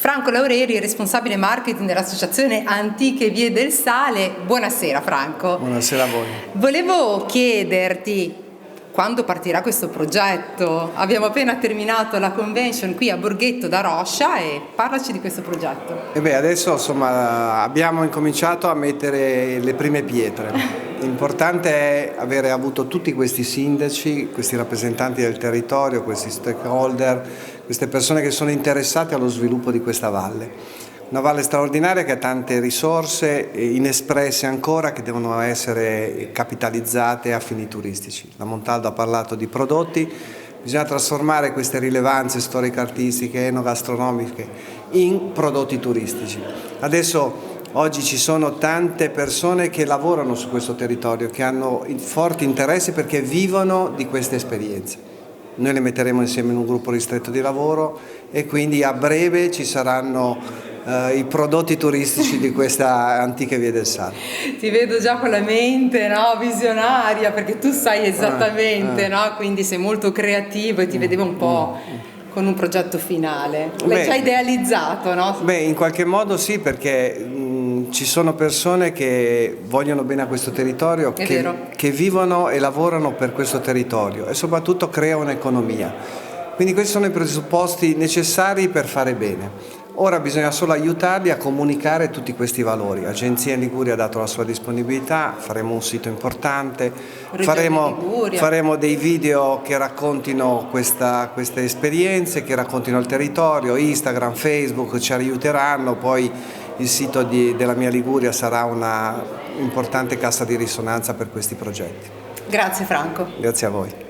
Franco Laureri, responsabile marketing dell'Associazione Antiche Vie del Sale. Buonasera Franco. Buonasera a voi. Volevo chiederti quando partirà questo progetto. Abbiamo appena terminato la convention qui a Borghetto da Roscia e parlaci di questo progetto. Adesso abbiamo incominciato a mettere le prime pietre. L'importante è avere avuto tutti questi sindaci, questi rappresentanti del territorio, questi stakeholder, queste persone che sono interessate allo sviluppo di questa valle. Una valle straordinaria che ha tante risorse inespresse ancora che devono essere capitalizzate a fini turistici. La Montaldo ha parlato di prodotti, bisogna trasformare queste rilevanze storico-artistiche, enogastronomiche in prodotti turistici. Oggi ci sono tante persone che lavorano su questo territorio, che hanno forti interessi perché vivono di queste esperienze. Noi le metteremo insieme in un gruppo ristretto di lavoro e quindi a breve ci saranno i prodotti turistici di questa Antiche Vie del Sale. Ti vedo già con la mente, no? Visionaria, perché tu sai esattamente, no? Quindi sei molto creativo e ti vedevo un po' con un progetto finale. L'hai già idealizzato, no? In qualche modo sì, perché ci sono persone che vogliono bene a questo territorio, che vivono e lavorano per questo territorio e soprattutto creano un'economia. Quindi questi sono i presupposti necessari per fare bene. Ora bisogna solo aiutarli a comunicare tutti questi valori. Agenzia in Liguria ha dato la sua disponibilità, faremo un sito importante, faremo dei video che raccontino queste esperienze, che raccontino il territorio, Instagram, Facebook ci aiuteranno, poi il sito della mia Liguria sarà una importante cassa di risonanza per questi progetti. Grazie Franco. Grazie a voi.